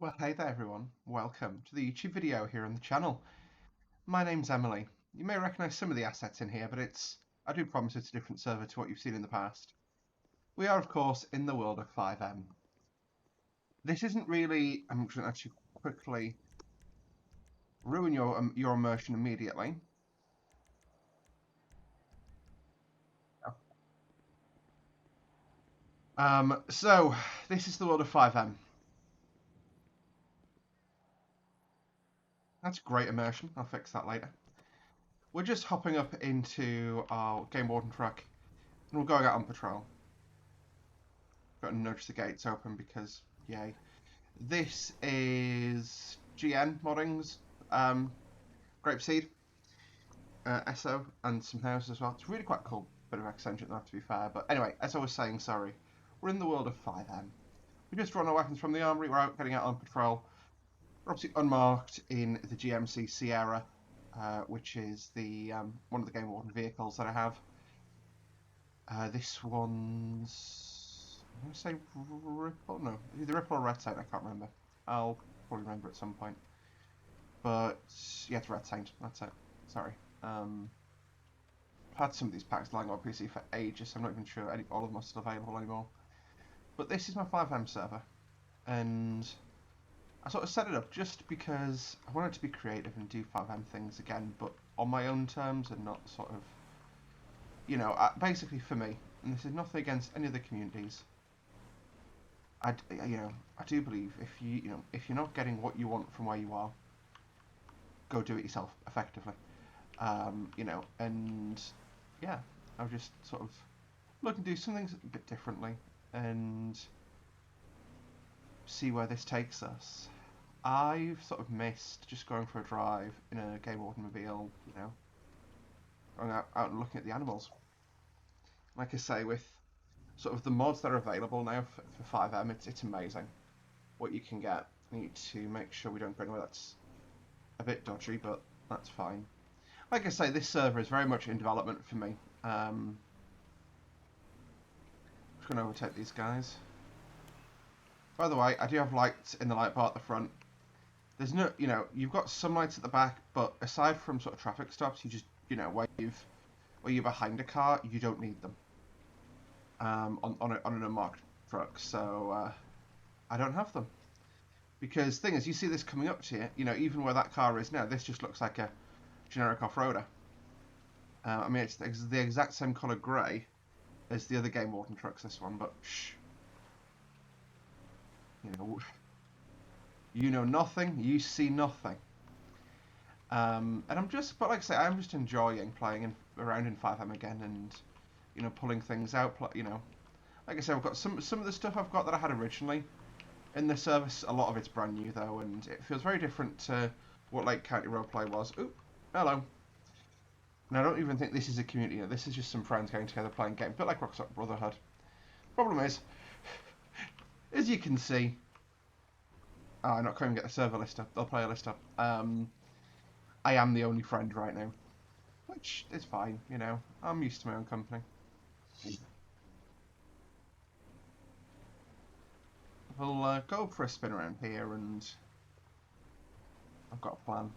Well, hey there everyone. Welcome to the YouTube video here on the channel. My name's Emily. You may recognise some of the assets in here, but I do promise it's a different server to what you've seen in the past. We are, of course, in the world of FiveM. This isn't really, I'm going to actually quickly ruin your immersion immediately. So, this is the world of FiveM. That's great immersion. I'll fix that later. We're just hopping up into our game warden truck and we're going out on patrol. Got to nudge the gates open because, yay. This is GN Modding's Grapeseed, SO, and some houses as well. It's really quite cool. Bit of extension, that to be fair. But anyway, as I was saying, sorry, we're in the world of FiveM. We just drawn our weapons from the armory. We're out getting out on patrol. We're obviously unmarked in the GMC Sierra, which is the one of the Game Warden vehicles that I have. This one's, I'm going to say Ripple? No, either Ripple or Red Taint, I can't remember. I'll probably remember at some point. But yeah, it's Red Taint, that's it. Sorry. I've had some of these packs lying on PC for ages, so I'm not even sure all of them are still available anymore. But this is my FiveM server, and I sort of set it up just because I wanted to be creative and do FiveM things again, but on my own terms and not sort of, basically for me. And this is nothing against any other communities. I do believe if you're not getting what you want from where you are, go do it yourself effectively. And yeah, I was just sort of looking to do some things a bit differently and see where this takes us. I've sort of missed just going for a drive in a Game Automobile, going out and looking at the animals. Like I say, with sort of the mods that are available now for FiveM, it's amazing what you can get. I need to make sure we don't go anywhere that's a bit dodgy, but that's fine. Like I say, this server is very much in development for me. I'm just going to overtake these guys. By the way, I do have lights in the light bar at the front. There's no, you've got some lights at the back, but aside from sort of traffic stops, you just, where you're behind a car, you don't need them on an unmarked truck. So I don't have them because thing is, you see this coming up to you, even where that car is now, this just looks like a generic off-roader. I mean, it's the exact same colour grey as the other Game Warden trucks, this one, but shh. You know nothing, you see nothing. And but like I say, I'm just enjoying playing around in FiveM again and, pulling things out. Like I say, I've got some of the stuff I've got that I had originally in the service. A lot of it's brand new though, and it feels very different to what Lake County Roleplay was. Oop, hello. And I don't even think this is a community. This is just some friends getting together playing games, a bit like Rockstar Brotherhood. Problem is, as you can see, I'm not going to get the server list up. They'll play a list up. I am the only friend right now, which is fine. I'm used to my own company. We'll go for a spin around here, and I've got a plan.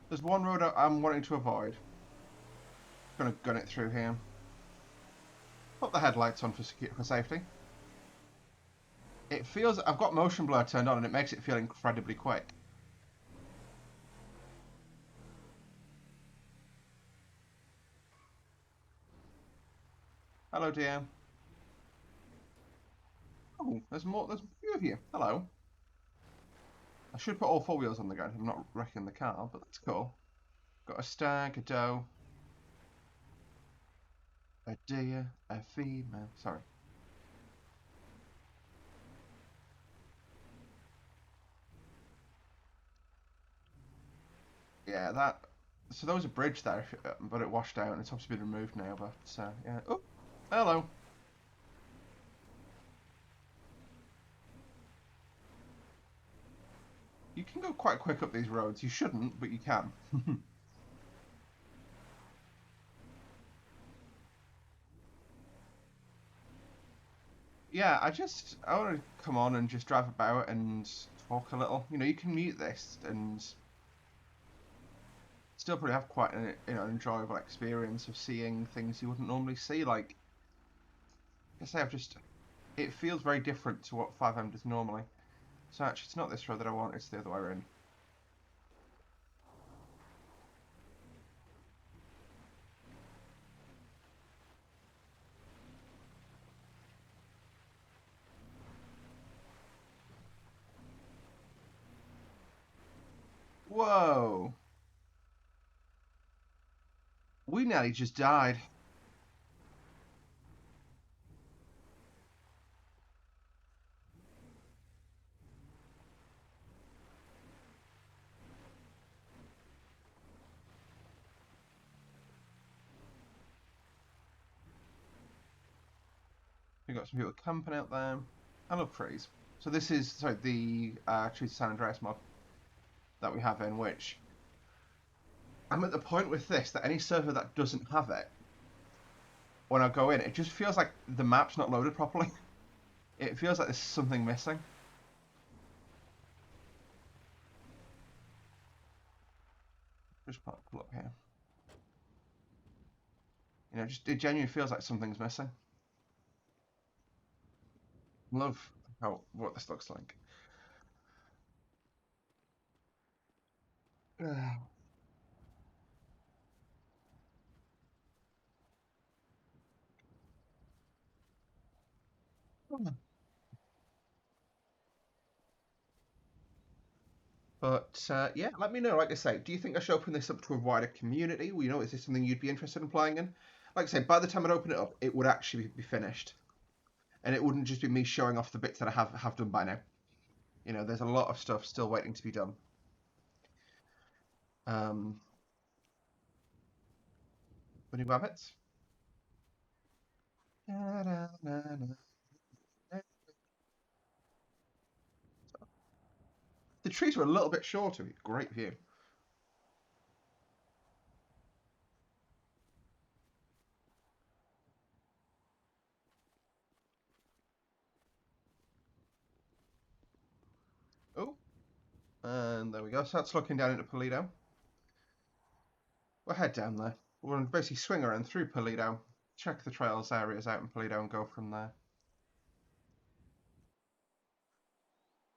There's one road I'm wanting to avoid. Gonna gun it through here. Put the headlights on for safety. It feels, I've got motion blur turned on and it makes it feel incredibly quick. Hello, dear. Oh, there's a few of you. Hello. I should put all four wheels on the ground. I'm not wrecking the car, but that's cool. Got a stag, a doe, a deer, a female. Sorry. Yeah, that. So there was a bridge there, but it washed out, and it's obviously been removed now. But yeah. Oh, hello. You can go quite quick up these roads. You shouldn't, but you can. yeah, I want to come on and just drive about and talk a little. You can mute this and still probably have quite an enjoyable experience of seeing things you wouldn't normally see. Like I say, it feels very different to what FiveM does normally. So actually, it's not this road that I want; it's the other way around. Whoa! We nearly just died. We've got some people camping out there. I love trees. So this is the Trees of San Andreas mod that we have in which I'm at the point with this that any server that doesn't have it, when I go in, it just feels like the map's not loaded properly. It feels like there's something missing. Just pull up here. Just it genuinely feels like something's missing. Love what this looks like. But yeah, let me know. Like I say, do you think I should open this up to a wider community? Is this something you'd be interested in playing in? Like I say, by the time I'd open it up, it would actually be finished, and it wouldn't just be me showing off the bits that I have done by now. There's a lot of stuff still waiting to be done. Um, Bunny rabbits. The trees were a little bit shorter. Great view. Oh, and there we go. So that's looking down into Polito. We'll head down there. We'll basically swing around through Polito, check the trails areas out in Polito, and go from there.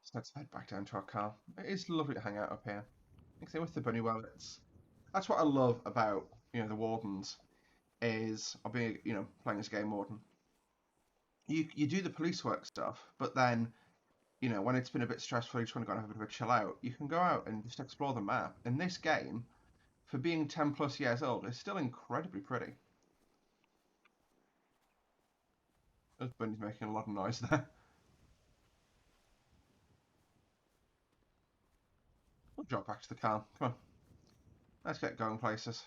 So let's head back down to our car. It is lovely to hang out up here. Like I say, with the bunny wallets. That's what I love about the wardens is I'll be playing as a game warden. You do the police work stuff, but then when it's been a bit stressful, you just want to go and have a bit of a chill out. You can go out and just explore the map. And this game, for being 10 plus years old, is still incredibly pretty. This bunny's making a lot of noise there. We'll drop back to the car. Come on. Let's get going places.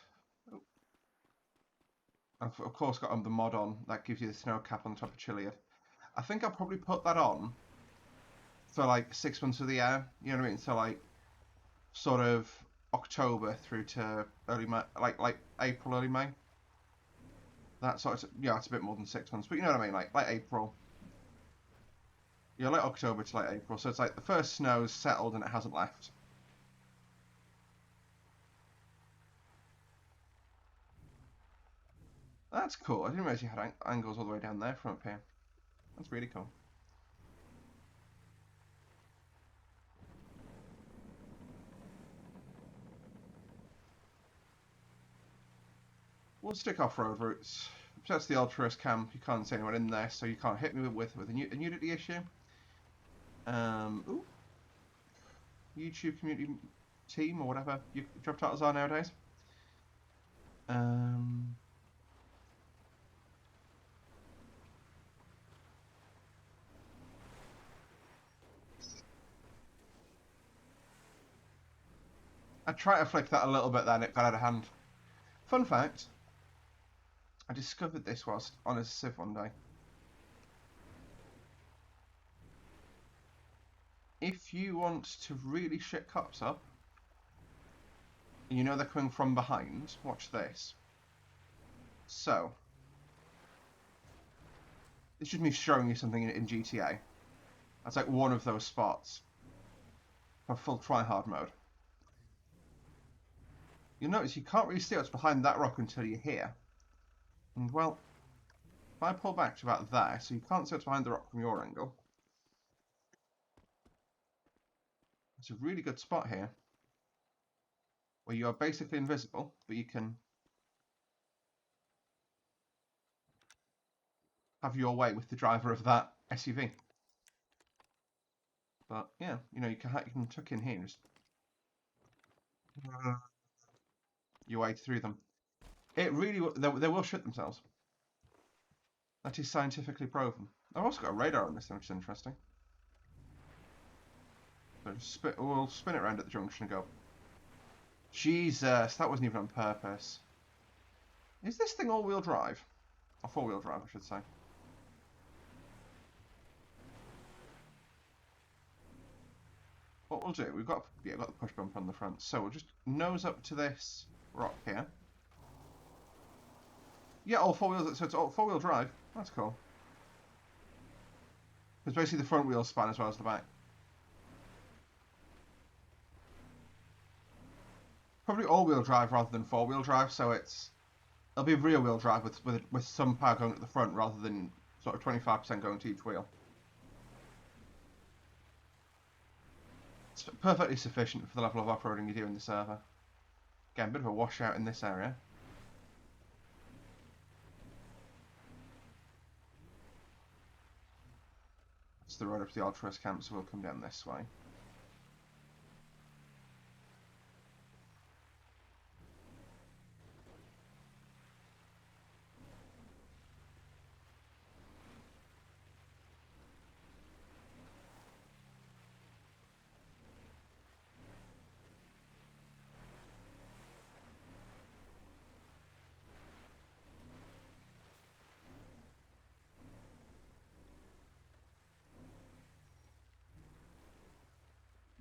I've of course got the mod on that gives you the snow cap on top of Chiliad. I think I'll probably put that on for like 6 months of the year. You know what I mean? So like sort of October through to early May, like April, early May. That sort of it's a bit more than 6 months, but you know what I mean? Like April. Yeah, late October to late April. So it's like the first snow's settled and it hasn't left. That's cool. I didn't realize you had angles all the way down there from up here. That's really cool. We'll stick off-road routes. That's the Ultras camp. You can't see anyone in there, so you can't hit me with a nudity issue. Ooh, YouTube community team or whatever your job titles are nowadays. I tried to flick that a little bit then, it got out of hand. Fun fact, I discovered this whilst on a Civ one day. If you want to really shit cops up, and you know they're coming from behind, watch this. So, it's just me showing you something in GTA. That's like one of those spots for full try-hard mode. You'll notice you can't really see what's behind that rock until you're here. And well, if I pull back to about there, so you can't see what's behind the rock from your angle. It's a really good spot here, where you are basically invisible, but you can have your way with the driver of that SUV. But yeah, you know, you can tuck in here and just your way through them. It really they will shoot themselves. That is scientifically proven. I've also got a radar on this thing, which is interesting. So we'll spin it around at the junction and go. Jesus, that wasn't even on purpose. Is this thing all-wheel drive? Or four-wheel drive, I should say. What we'll do, we've got the push bump on the front, so we'll just nose up to this rock here. Yeah, all four wheels. So it's all four-wheel drive. That's cool. Because basically the front wheels span as well as the back. Probably all-wheel drive rather than four-wheel drive, so it'll be rear-wheel drive with some power going at the front rather than sort of 25% going to each wheel. It's perfectly sufficient for the level of off-roading you do in the server. Again, a bit of a washout in this area. It's the road up to the Altruist camp, so we'll come down this way.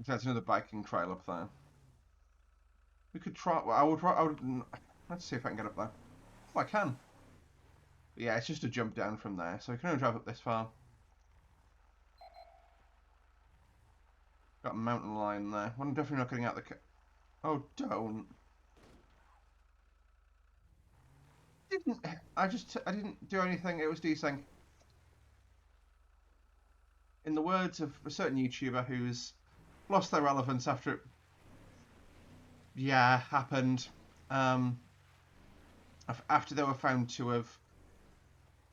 There's another biking trail up there. We could try. Well, I would. Let's see if I can get up there. Oh, I can. But yeah, it's just a jump down from there, so we can only drive up this far. Got a mountain lion there. Well, I'm definitely not getting out the. Oh, don't. Didn't. I didn't do anything. It was desync. In the words of a certain YouTuber who's lost their relevance after it. Yeah, happened. Um, after they were found to have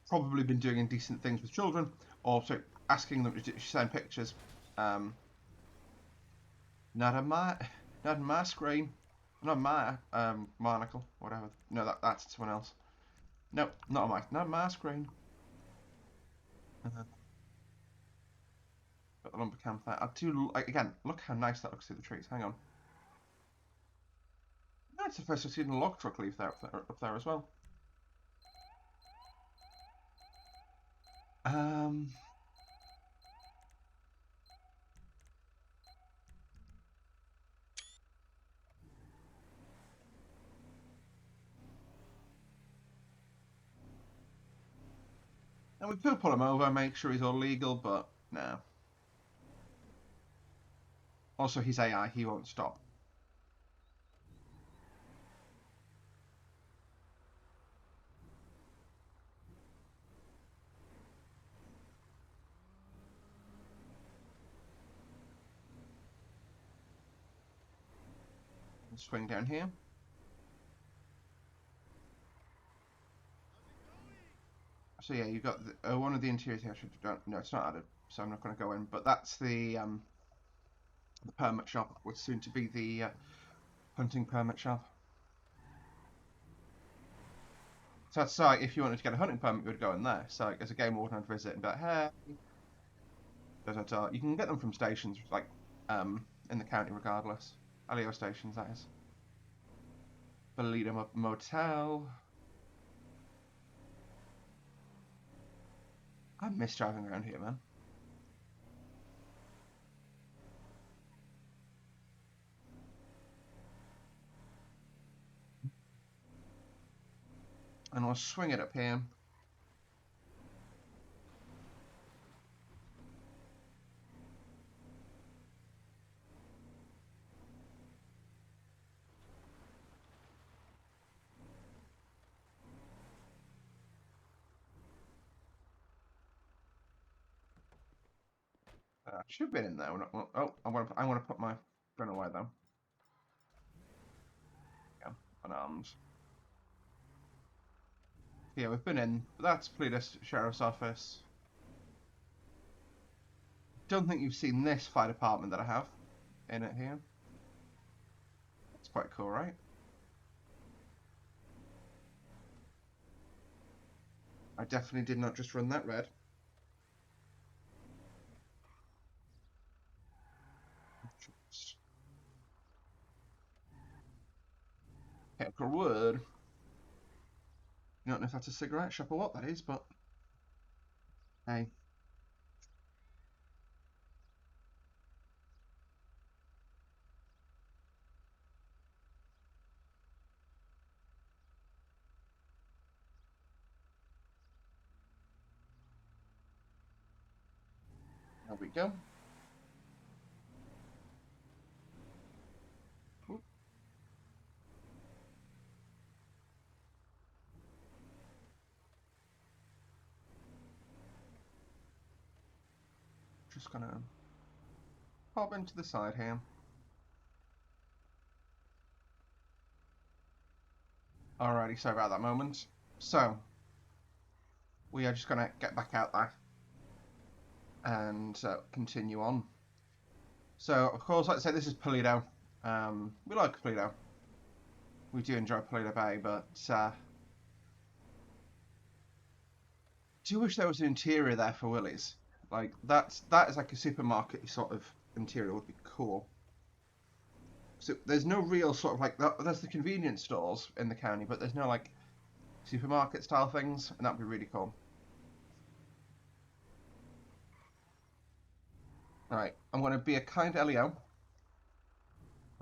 probably been doing indecent things with children, or so asking them to send pictures. Not on my screen, not my monocle, whatever. No, that's someone else. No, not on my screen. Got the lumber camp there. I do again. Look how nice that looks through the trees. Hang on. That's the first I've seen a log truck leave there up there as well. Um. And we could pull him over, make sure he's all legal, but no. Also, he's AI. He won't stop. Swing down here. So yeah, you've got one of the interiors here. No, it's not added, so I'm not going to go in. But that's the permit shop, what's soon to be the hunting permit shop. So that's like if you wanted to get a hunting permit, you would go in there. So like, as a game warden, I'd visit and be like, hey, da da da. You can get them from stations like in the county, regardless. Alio stations, that is. Belita Motel. I miss driving around here, man. And we'll swing it up here. Should have been in there. Oh, I want to put my gun away though. Yeah, unarmed. Yeah, we've been in. That's Police Sheriff's Office. Don't think you've seen this fire department that I have in it here. It's quite cool, right? I definitely did not just run that red. Chemical wood. I don't know if that's a cigarette shop or what that is, but hey. There we go. Oop. Just gonna pop into the side here. Alrighty, sorry about that moment. So, we are just gonna get back out there and continue on. So, of course, like I say, this is Pulido. We like Pulido. We do enjoy Pulido Bay, but do wish there was an interior there for Willie's. Like that is like a supermarket sort of interior would be cool. So there's no real sort of like that. There's the convenience stores in the county, but there's no like supermarket style things, and that'd be really cool. Right, I'm going to be a kind Elio.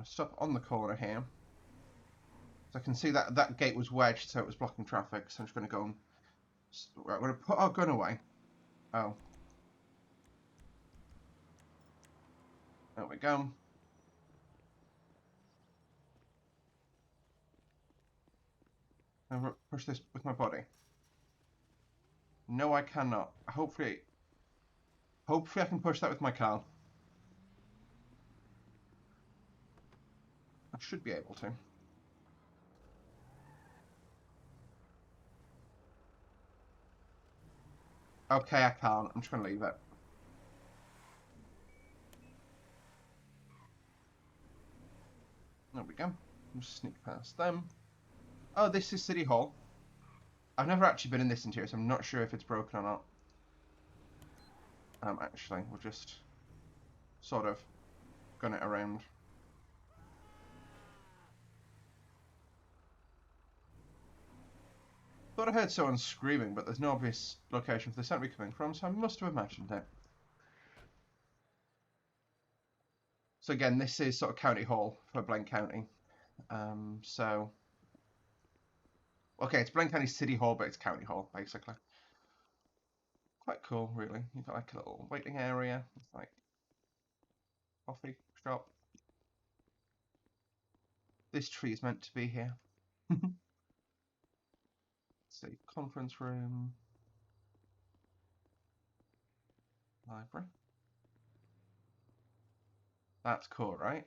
I'll stop on the corner here. So I can see that that gate was wedged, so it was blocking traffic. So I'm just going to go and right, I'm going to put our gun away. Oh, there we go. And push this with my body. No, I cannot. Hopefully I can push that with my car. I should be able to. Okay, I can't. I'm just going to leave it. There we go. Just sneak past them. Oh, this is City Hall. I've never actually been in this interior, so I'm not sure if it's broken or not. Actually, we'll just sort of gun it around. Thought I heard someone screaming, but there's no obvious location for the sound to be coming from, so I must have imagined it. So again, this is sort of County Hall for Blaine County. So, okay, it's Blaine County City Hall, but it's County Hall, basically. Quite cool, really. You've got like a little waiting area. It's like coffee shop. This tree is meant to be here. Let's see, conference room, library. That's cool, right?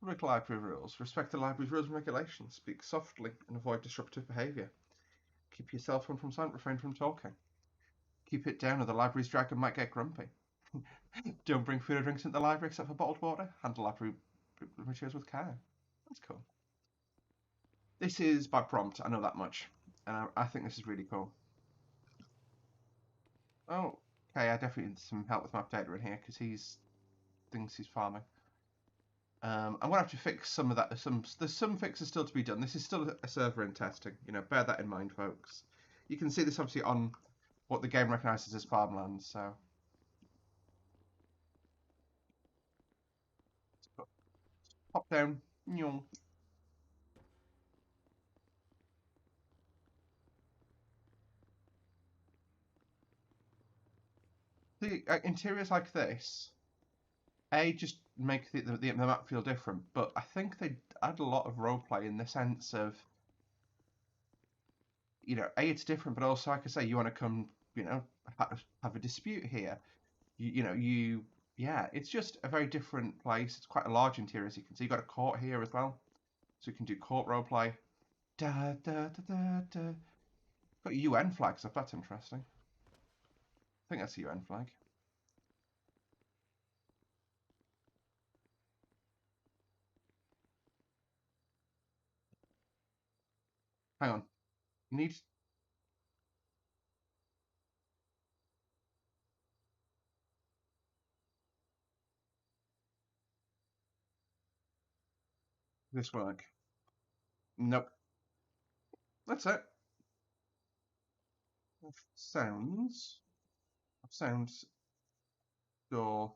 Public library rules. Respect the library's rules and regulations. Speak softly and avoid disruptive behaviour. Keep your cell phone from silent. Refrain from talking. Keep it down or the library's dragon might get grumpy. Don't bring food or drinks into the library except for bottled water. Handle library materials with care. That's cool. This is by prompt, I know that much. And I think this is really cool. Oh, okay, I definitely need some help with my data in here because he's thinks he's farming. I'm gonna have to fix some of that. There's some fixes still to be done. This is still a server in testing. You know, bear that in mind, folks. You can see this obviously on what the game recognizes as farmland. So pop down. The interiors like this, just make the map feel different. But I think they add a lot of roleplay in the sense of you know, it's different, but also, like I say, you want to come, you know, have a dispute here. You know, yeah, it's just a very different place. It's quite a large interior, as you can see. You've got a court here as well, so you can do court roleplay. Da da da da da. Got UN flags up. That's interesting. I think that's a UN flag. Hang on. Need this work? Nope. That's it. Sounds. Sounds. Door.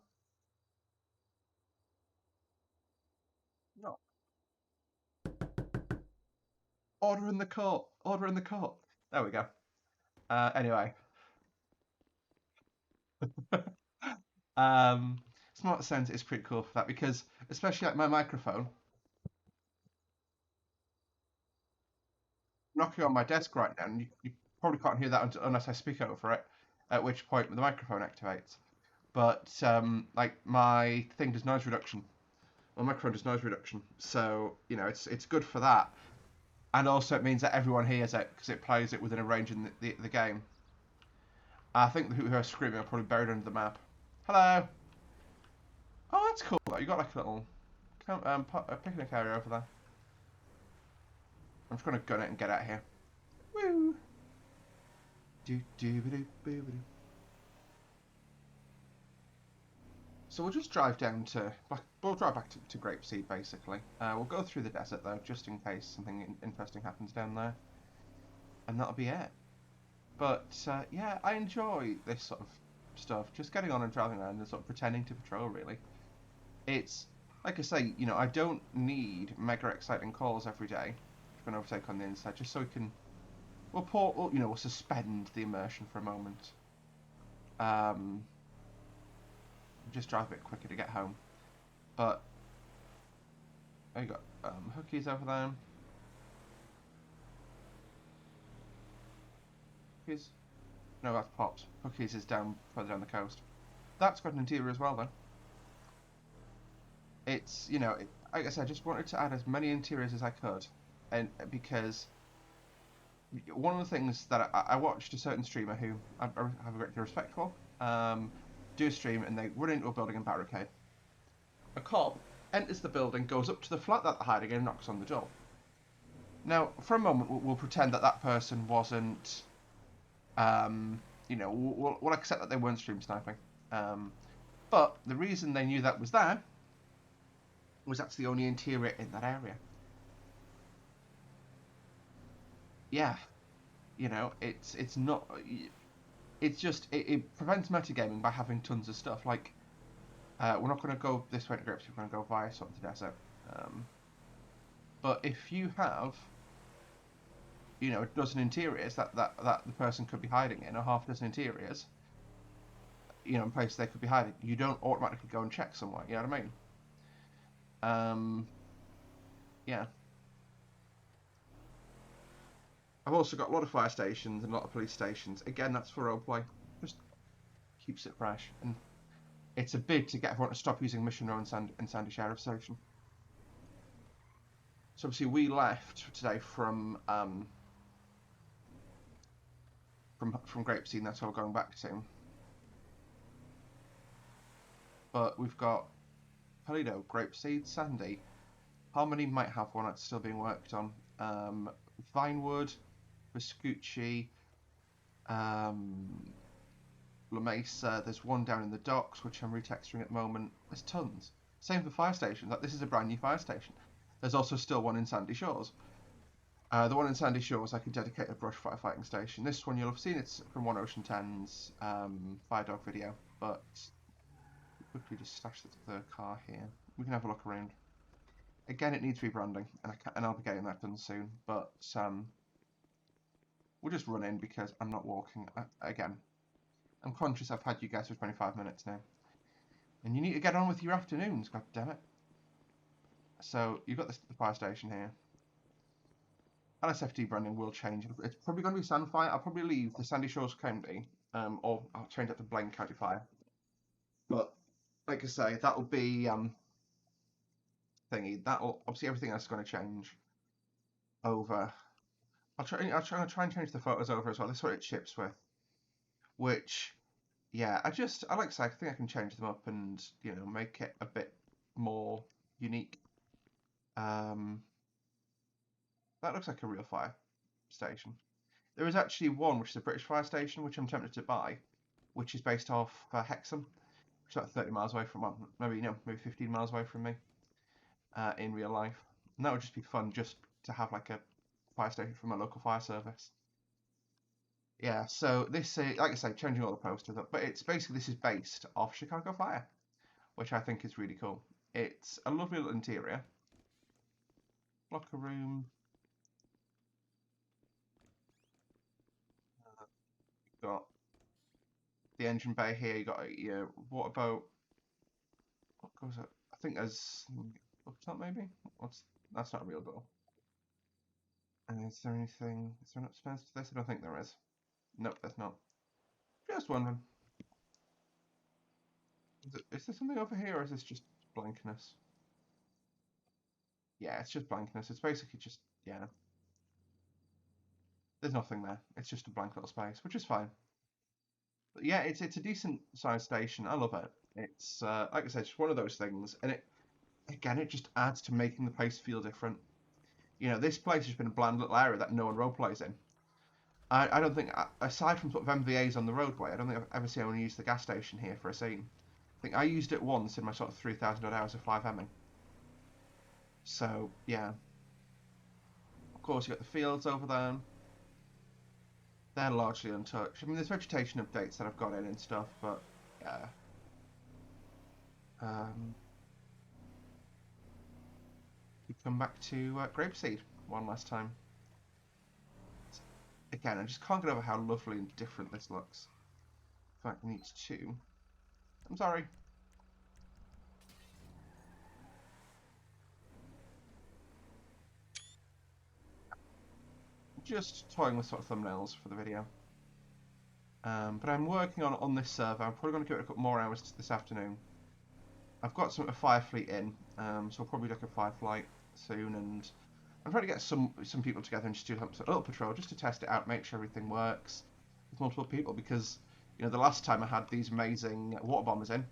No. Order in the court. Order in the court. There we go. Anyway. um, Smart Sense is pretty cool for that because, especially like my microphone, knocking on my desk right now, and you probably can't hear that unless I speak over it, at which point the microphone activates. But like my thing does noise reduction. My microphone does noise reduction, so you know it's good for that, and also it means that everyone hears it because it plays it within a range in the game. I think the who are screaming are probably buried under the map. Hello. Oh, that's cool. Though. You got like a little a picnic area over there. I'm just gonna gun it and get out of here. Woo. Do do do do do. So we'll just drive down to. We'll drive back to Grapeseed basically. We'll go through the desert though, just in case something interesting happens down there, and that'll be it. But yeah, I enjoy this sort of stuff. Just getting on and driving around and sort of pretending to patrol. Really, it's like I say, you know, I don't need mega exciting calls every day to an overtake on the inside, just so we can we'll suspend the immersion for a moment. Um, just drive a bit quicker to get home. But there you got hookies over there. Hookies? No, that's Pops. Hookies is down further down the coast. That's got an interior as well, though. It's like I said, I just wanted to add as many interiors as I could, and because one of the things that I watched a certain streamer who I have a great deal of respect for, do a stream and they run into a building and barricade. A cop enters the building, goes up to the flat that they're hiding in, and knocks on the door. Now, for a moment, we'll pretend that that person wasn't, we'll accept that they weren't stream sniping. But the reason they knew that was there was that's the only interior in that area. Yeah, it's not. It's just it prevents metagaming by having tons of stuff. Like we're not going to go this way to grips. We're going to go via sort of the desert. But if you have, a dozen interiors that the person could be hiding in, or half a dozen interiors, in places they could be hiding, you don't automatically go and check somewhere. You know what I mean? Yeah. I've also got a lot of fire stations and a lot of police stations. Again, that's for roleplay. Just keeps it fresh. And it's a bid to get everyone to stop using Mission Row and Sandy Sheriff Station. So obviously we left today from Grapeseed, that's what we're going back to. But we've got Palido, Grapeseed, Sandy. Harmony might have one that's still being worked on. Vinewood, Vespucci, La Mesa. There's one down in the docks, which I'm retexturing at the moment. There's tons. Same for fire stations. Like, this is a brand new fire station. There's also still one in Sandy Shores. The one in Sandy Shores, I could dedicate a brush firefighting station. This one you'll have seen, it's from One Ocean 10's Fire Dog video, but quickly just stash the car here. We can have a look around. Again, it needs rebranding, and I'll be getting that done soon, but we'll just run in because I'm not walking. Again, I'm conscious I've had you guys for 25 minutes now. And you need to get on with your afternoons, god damn it. So, you've got the fire station here. LSFD branding will change. It's probably going to be Sandfire. I'll probably leave the Sandy Shores County, or I'll change it to Blaine County Fire. But like I say, that'll be thingy. That'll obviously everything else is going to change over. I'll try and change the photos over as well. This is what it ships with. Which, yeah, I like to say I think I can change them up and make it a bit more unique. That looks like a real fire station. There is actually one which is a British fire station, which I'm tempted to buy, which is based off Hexham, which is about 30 miles away from, well, maybe 15 miles away from me in real life. And that would just be fun, just to have like a fire station from a local fire service. Yeah, so this, like I say, changing all the posters up, but it's basically this is based off Chicago Fire, which I think is really cool. It's a lovely little interior, locker room. You've got the engine bay here. You got your water boat. What goes up? I think there's up top maybe. That's not a real door. And is there anything? Is there an upstairs to this? I don't think there is. Nope, there's not. Just wondering. Is there something over here, or is this just blankness? Yeah, it's just blankness. It's basically just yeah. There's nothing there. It's just a blank little space, which is fine. But yeah, it's a decent sized station. I love it. It's like I said, just one of those things, and it just adds to making the place feel different. This place has been a bland little area that no one roleplays in. I don't think, aside from sort of MVAs on the roadway, I don't think I've ever seen anyone use the gas station here for a scene. I think I used it once in my sort of 3,000 odd hours of FiveMing. So yeah, of course you got the fields over there. They're largely untouched. I mean, there's vegetation updates that I've got in and stuff, but yeah. We come back to Grapeseed one last time. Again, I just can't get over how lovely and different this looks. In fact, it needs two. I'm sorry. Just toying with sort of thumbnails for the video. But I'm working on this server. I'm probably going to give it a couple more hours this afternoon. I've got a Firefleet in, so I'll probably look at Fireflight soon, and I'm trying to get some people together and just do a little patrol just to test it out, make sure everything works with multiple people, because the last time I had these amazing water bombers in,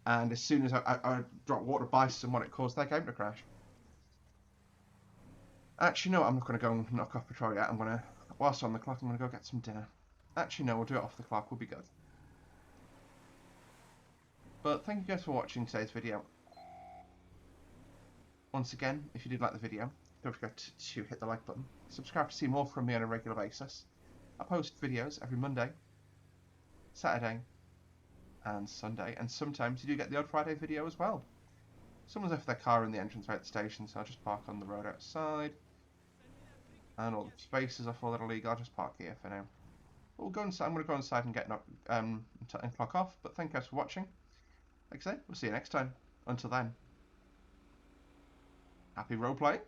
and as soon as I dropped water by someone, it caused their game to crash. Actually, no, I'm not going to go and knock off patrol yet. Whilst on the clock, I'm going to go get some dinner. Actually, no, we'll do it off the clock. We'll be good. But thank you guys for watching today's video. Once again, if you did like the video, don't forget to hit the like button. Subscribe to see more from me on a regular basis. I post videos every Monday, Saturday, and Sunday, and sometimes you do get the odd Friday video as well. Someone's left their car in the entrance right at the station, so I'll just park on the road outside. And all the spaces are full that are illegal. I'll just park here for now. But we'll go inside. I'm going to go inside and get and clock off. But thank you guys for watching. Like I say, we'll see you next time. Until then, happy role playing.